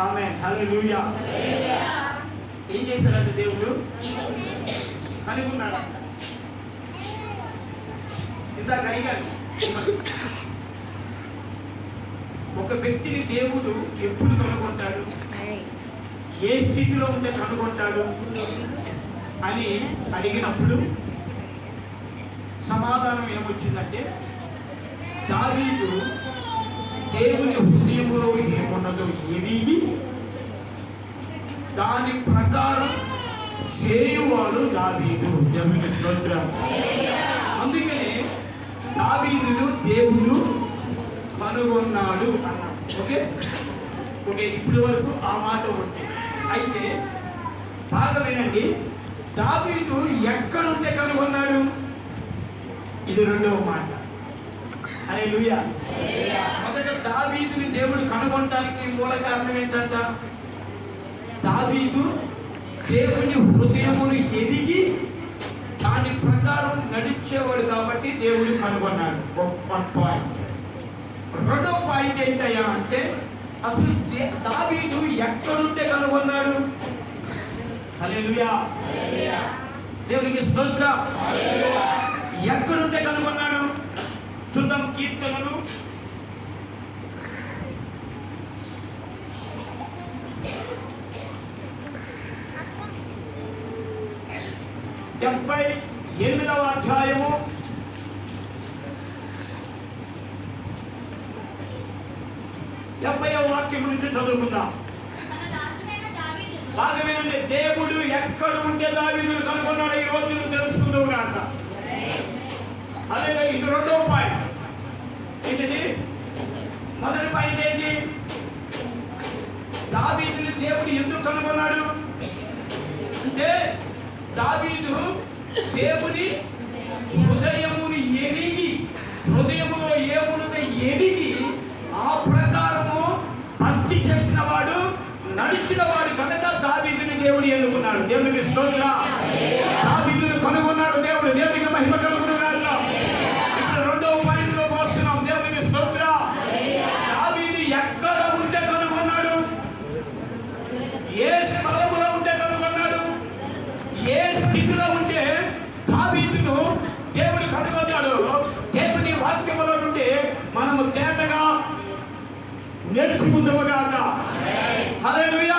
ఆమేన్, హల్లెలూయా. ఏం చేశాడంటే దేవుడు కనుగొన్నాడు. ఇందాక అడిగాను, ఒక వ్యక్తిని దేవుడు ఎప్పుడు కనుగొంటాడు, ఏ స్థితిలో ఉంటే కనుగొంటాడు అని అడిగినప్పుడు సమాధానం ఏమొచ్చిందంటే, దావీదు దేవుని హృదయములో ఏమున్నదో ఎరిగి దాని ప్రకారం చేయువాడు దావీదు. దేవునికి స్తోత్రం. అందుకనే దావీదును దేవుడు కనుగొన్నాడు అన్నాడు. ఓకే ఓకే ఇప్పటి వరకు ఆ మాట ఉంది. అయితే బాగా వినండి, దావీదు ఎక్కడుంటే కనుగొన్నాడు? ఇది రెండవ మాట. హల్లెలూయా. మొదట దావీదుని దేవుడు కనుగొనడానికి మూల కారణం ఏంటంట? దావీదు దేవుని హృదయమును ఎరిగి దాని ప్రకారం నడిచేవాడు కాబట్టి దేవుడు కనుగొన్నాడు. One point. రెండో పాయింట్ ఏంటయ్యా అంటే, అసలు దావీదు ఎక్కడుంటే కనుగొన్నాడు? హల్లెలూయా. దేవునికి స్తోత్రం. ఎక్కడుంటే కనుగొన్నాడు? చూద్దాం. కీర్తనలు 78వ అధ్యాయము 70వ వాక్యం నుంచి చదువుకుందాం. బాగా వినండి, దేవుడు ఎక్కడ ఉంటే దావీదును కనుగొన్నాడు ఈ రోజు నువ్వు తెలుసుకుందావు కాక. అదే ఇది రెండో పాయింట్. ఏంటిది? మొదటి పాయింట్ ఏంటి? దావీదుని దేవుడు ఎందుకు కనుగొన్నాడు అంటే, దావీదు దేవుని హృదయముని ఎరిగి, హృదయములో ఏమున్నదో ఎరిగి ఆ ప్రకారము భక్తి చేసిన వాడు, నడిచిన వాడు కనుక దావీదుని దేవుడు ఎన్నుకున్నాడు. దేవునికి స్తోత్రం. దావీదును కనుగొన్నాడు దేవుడు. దేవునికి మహిమ కలుగును గాక. ఇప్పుడు రెండవ పాయింట్ లోకి వస్తున్నాం. దేవునికి స్తోత్రం. దావీదు ఎక్కడ ఉంటే కనుగొన్నాడు? ఏ స్థలములో ఉంటే కనుగొన్నాడు? ఏ స్థితిలో ఉంటే దావీదును దేవుడు కనుగొన్నాడు? దేవుని వాక్యములో నుండి మనము తేటగా నేర్చుకుందాము గాక. హల్లెలూయా.